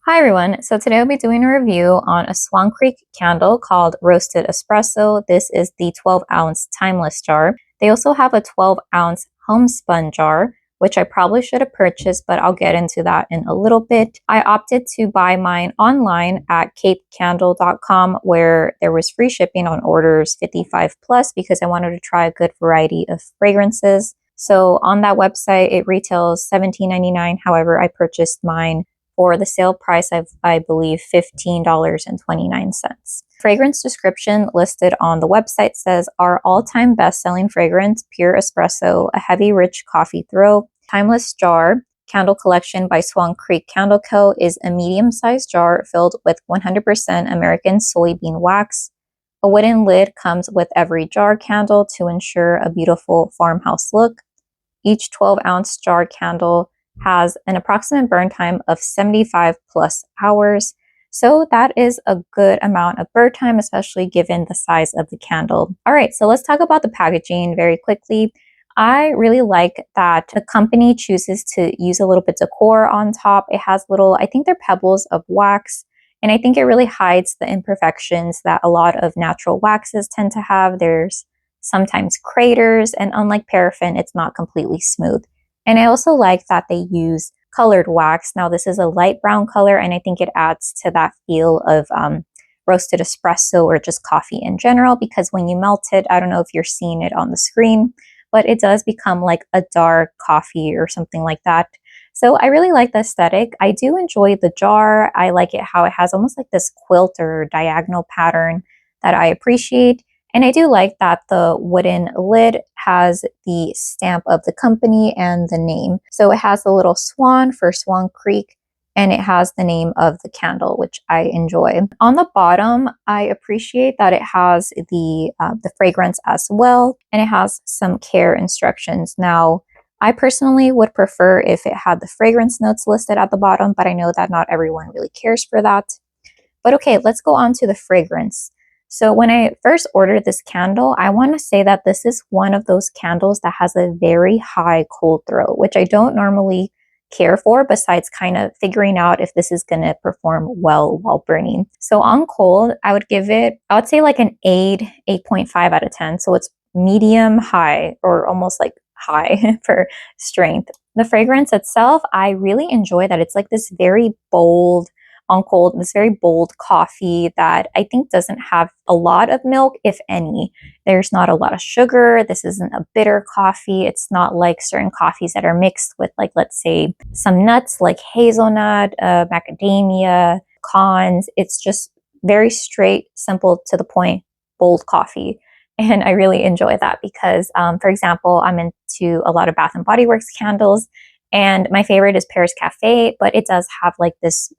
Hi everyone, so today I'll be doing a review on a Swan Creek candle called Roasted Espresso. This is the 12-ounce timeless jar. They also have a 12-ounce homespun jar, which I probably should have purchased, but I'll get into that in a little bit. I opted to buy mine online at giftcards.com where there was free shipping on orders 55 plus because I wanted to try a good variety of fragrances. So on that website, it retails $17.99. However, I purchased mine for the sale price of, I believe, $15.29. Fragrance description listed on the website says, our all-time best-selling fragrance, Pure Espresso, a heavy, rich coffee throw. Timeless jar, candle collection by Swan Creek Candle Co. is a medium-sized jar filled with 100% American Soy Bean Wax. A wooden lid comes with every jar candle to ensure a beautiful farmhouse look. Each 12-ounce jar candle has an approximate burn time of 75 plus hours. So that is a good amount of burn time, especially given the size of the candle. All right, so let's talk about the packaging very quickly. I really like that the company chooses to use a little bit of decor on top. It has little, I think they're pebbles of wax, and I think it really hides the imperfections that a lot of natural waxes tend to have. There's sometimes craters, and unlike paraffin, it's not completely smooth. And I also like that they use colored wax. Now this is a light brown color, and I think it adds to that feel of roasted espresso or just coffee in general, because when you melt it, I don't know if you're seeing it on the screen, but it does become like a dark coffee or something like that. So I really like the aesthetic. I do enjoy the jar. I like it how it has almost like this quilt or diagonal pattern that I appreciate. And I do like that the wooden lid has the stamp of the company and the name. So it has a little swan for Swan Creek, and it has the name of the candle, which I enjoy. On the bottom, I appreciate that it has the fragrance as well, and it has some care instructions. Now, I personally would prefer if it had the fragrance notes listed at the bottom, but I know that not everyone really cares for that. But okay, let's go on to the fragrance. So when I first ordered this candle, I want to say that this is one of those candles that has a very high cold throw, which I don't normally care for, besides kind of figuring out if this is going to perform well while burning. So on cold, I would say like an 8.5 out of 10. So it's medium high, or almost like high for strength. The fragrance itself, I really enjoy that it's like this very bold, on cold, this very bold coffee that I think doesn't have a lot of milk, if any. There's not a lot of sugar. This isn't a bitter coffee. It's not like certain coffees that are mixed with, like, let's say, some nuts like hazelnut, macadamia, pecans. It's just very straight, simple, to the point, bold coffee. And I really enjoy that because, for example, I'm into a lot of Bath and Body Works candles, and my favorite is Paris Cafe, but it does have like this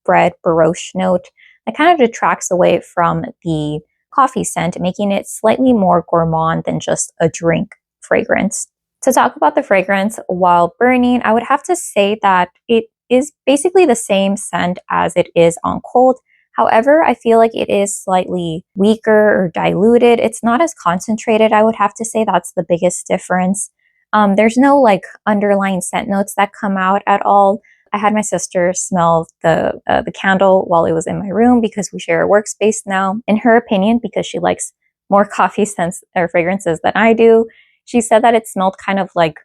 bread baroche note that kind of detracts away from the coffee scent, making it slightly more gourmand than just a drink fragrance. To talk about the fragrance while burning, I would have to say that it is basically the same scent as it is on cold. However, I feel like it is slightly weaker or diluted. It's not as concentrated, I would have to say. That's the biggest difference. There's no like underlying scent notes that come out at all. I had my sister smell the candle while it was in my room because we share a workspace now. In her opinion, because she likes more coffee scents or fragrances than I do, she said that it smelled kind of like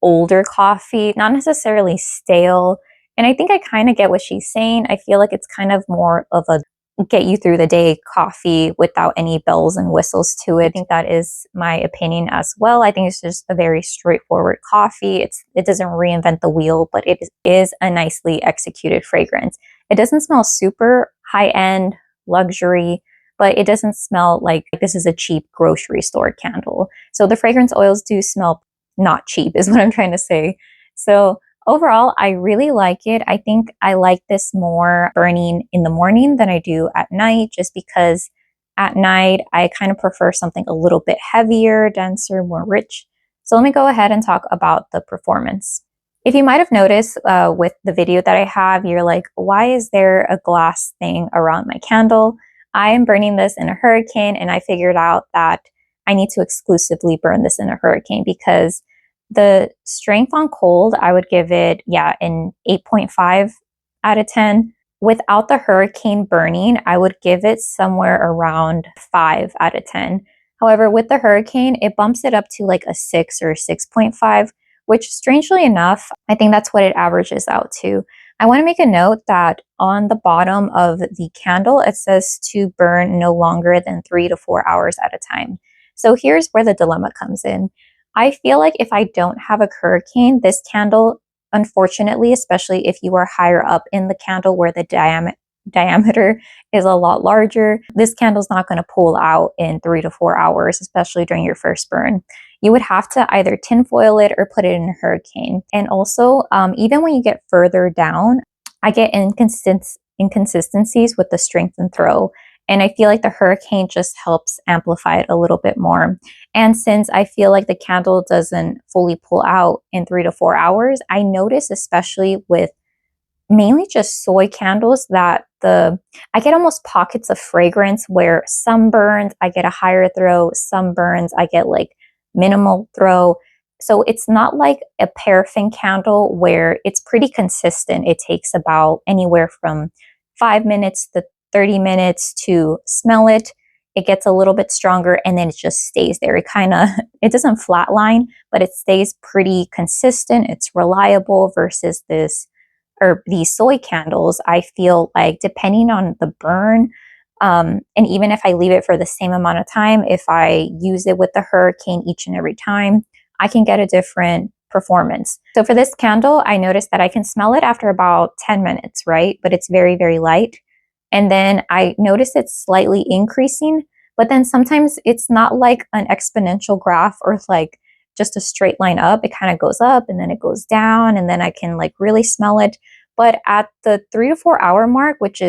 older coffee, not necessarily stale. And I think I kind of get what she's saying. I feel like it's kind of more of a get you through the day coffee without any bells and whistles to it. I think that is my opinion as well. I think it's just a very straightforward coffee. It doesn't reinvent the wheel, but it is a nicely executed fragrance. It doesn't smell super high-end luxury, but it doesn't smell like this is a cheap grocery store candle. So the fragrance oils do smell not cheap, is what I'm trying to say. So overall, I really like it. I think I like this more burning in the morning than I do at night, just because at night I kind of prefer something a little bit heavier, denser, more rich. So let me go ahead and talk about the performance. If you might have noticed with the video that I have, you're like, why is there a glass thing around my candle? I am burning this in a hurricane, and I figured out that I need to exclusively burn this in a hurricane because the strength on cold, I would give it, an 8.5 out of 10. without the hurricane burning, I would give it somewhere around 5 out of 10. However, with the hurricane, it bumps it up to like a 6 or 6.5, which strangely enough, I think that's what it averages out to. I want to make a note that on the bottom of the candle, it says to burn no longer than 3 to 4 hours at a time. So here's where the dilemma comes in. I feel like if I don't have a hurricane, this candle, unfortunately, especially if you are higher up in the candle where the diameter is a lot larger, this candle's not going to pull out in 3 to 4 hours, especially during your first burn. You would have to either tinfoil it or put it in a hurricane. And also, even when you get further down, I get inconsistencies with the strength and throw. And I feel like the hurricane just helps amplify it a little bit more. And since I feel like the candle doesn't fully pull out in 3 to 4 hours, I notice, especially with mainly just soy candles, that I get almost pockets of fragrance where some burns I get a higher throw, some burns I get like minimal throw. So it's not like a paraffin candle where it's pretty consistent. It takes about anywhere from 5 minutes to 30 minutes to smell it. It gets a little bit stronger and then it just stays there. It doesn't flatline, but it stays pretty consistent. It's reliable versus these soy candles. I feel like depending on the burn, and even if I leave it for the same amount of time, if I use it with the hurricane each and every time, I can get a different performance. So for this candle, I noticed that I can smell it after about 10 minutes, right? But it's very, very light. And then I notice it's slightly increasing, but then sometimes it's not like an exponential graph or like just a straight line up. It kind of goes up and then it goes down, and then I can like really smell it. But at the 3 to 4 hour mark, which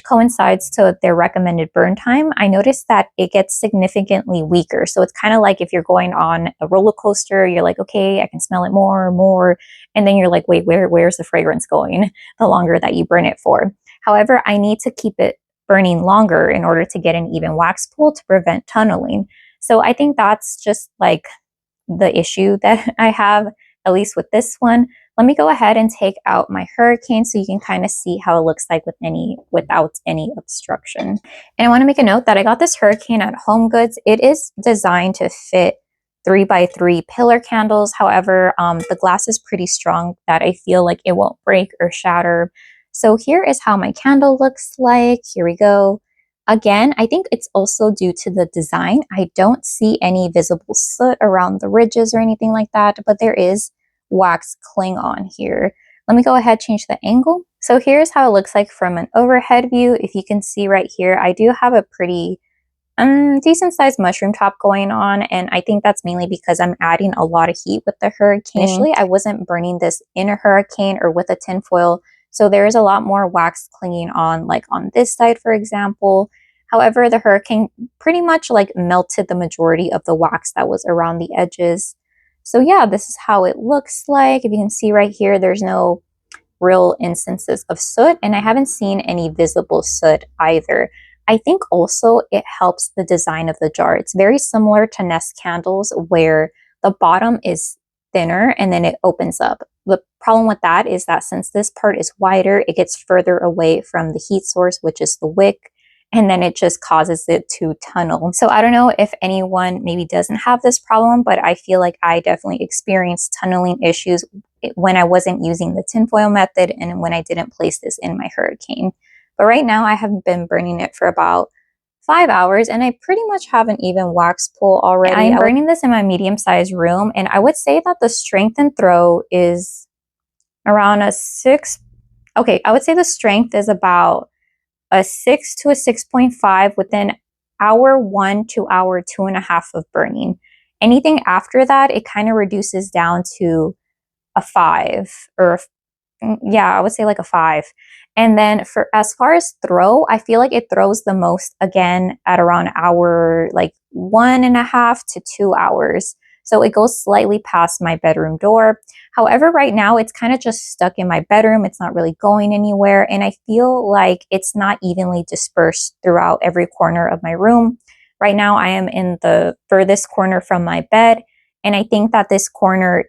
coincides to their recommended burn time, I noticed that it gets significantly weaker. So it's kind of like if you're going on a roller coaster, you're like, okay, I can smell it more. And then you're like, wait, where's the fragrance going the longer that you burn it for? However, I need to keep it burning longer in order to get an even wax pool to prevent tunneling. So I think that's just like the issue that I have, at least with this one. Let me go ahead and take out my hurricane so you can kind of see how it looks like without any obstruction. And I want to make a note that I got this hurricane at Home Goods. It is designed to fit 3x3 pillar candles. However, the glass is pretty strong that I feel like it won't break or shatter. So here is how my candle looks like. Here we go. Again, I think it's also due to the design. I don't see any visible soot around the ridges or anything like that, but there is wax cling on here. Let me go ahead and change the angle. So here's how it looks like from an overhead view. If you can see right here, I do have a pretty decent sized mushroom top going on, and I think that's mainly because I'm adding a lot of heat with the hurricane. Initially, I wasn't burning this in a hurricane or with a tinfoil, so there is a lot more wax clinging on, like on this side, for example. However, the hurricane pretty much like melted the majority of the wax that was around the edges. So yeah, this is how it looks like. If you can see right here, there's no real instances of soot, and I haven't seen any visible soot either. I think also it helps the design of the jar. It's very similar to Nest candles where the bottom is thinner and then it opens up. The problem with that is that since this part is wider, it gets further away from the heat source, which is the wick, and then it just causes it to tunnel. So I don't know if anyone maybe doesn't have this problem, but I feel like I definitely experienced tunneling issues when I wasn't using the tinfoil method and when I didn't place this in my hurricane. But right now I have been burning it for about 5 hours and I pretty much have an even wax pool already. I'm burning this in my medium-sized room, and I would say that the strength and throw is around a 6. Okay, I would say the strength is about a 6 to a 6.5 within hour 1 to hour 2.5 of burning. Anything after that, it kind of reduces down to a 5, or yeah, I would say like a 5. And then for as far as throw, I feel like it throws the most again at around hour like 1.5 to 2 hours. So it goes slightly past my bedroom door. However, right now it's kind of just stuck in my bedroom. It's not really going anywhere. And I feel like it's not evenly dispersed throughout every corner of my room. Right now I am in the furthest corner from my bed. And I think that this corner,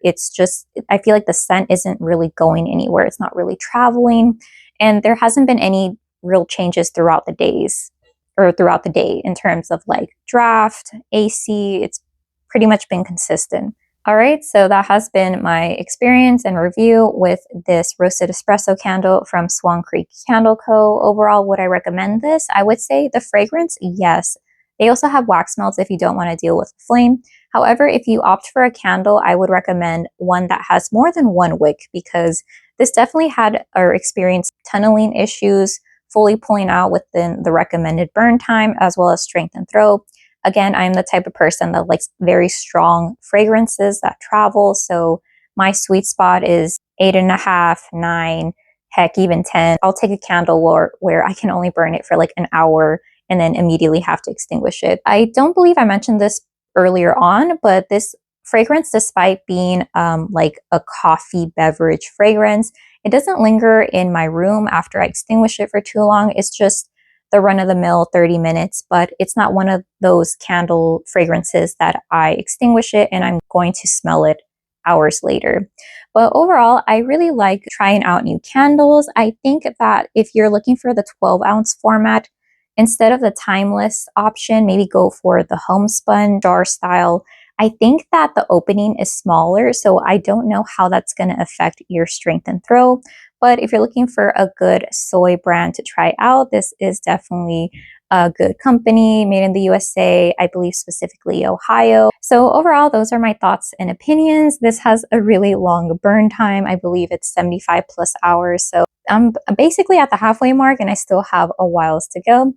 I feel like the scent isn't really going anywhere. It's not really traveling. and there hasn't been any real changes throughout the days or throughout the day in terms of like draft, AC. It's pretty much been consistent. All right, so that has been my experience and review with this Roasted Espresso candle from Swan Creek Candle Co. Overall, would I recommend this? I would say the fragrance, yes. They also have wax melts if you don't want to deal with flame. However, if you opt for a candle, I would recommend one that has more than one wick, because this definitely had or experienced tunneling issues, fully pulling out within the recommended burn time, as well as strength and throw. Again, I'm the type of person that likes very strong fragrances that travel. So my sweet spot is 8.5, 9, heck, even 10. I'll take a candle where I can only burn it for like an hour and then immediately have to extinguish it. I don't believe I mentioned this earlier on, but this fragrance, despite being like a coffee beverage fragrance, it doesn't linger in my room after I extinguish it for too long. It's just the run-of-the-mill 30 minutes, but it's not one of those candle fragrances that I extinguish it and I'm going to smell it hours later. But overall, I really like trying out new candles. I think that if you're looking for the 12-ounce format, instead of the timeless option, maybe go for the homespun jar style. I think that the opening is smaller, so I don't know how that's going to affect your strength and throw. But if you're looking for a good soy brand to try out, this is definitely a good company, made in the USA, I believe specifically Ohio. So overall, those are my thoughts and opinions. This has a really long burn time. I believe it's 75 plus hours. So I'm basically at the halfway mark and I still have a whiles to go.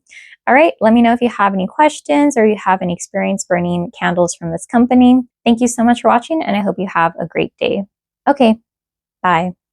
All right, let me know if you have any questions or you have any experience burning candles from this company. Thank you so much for watching and I hope you have a great day. Okay, bye.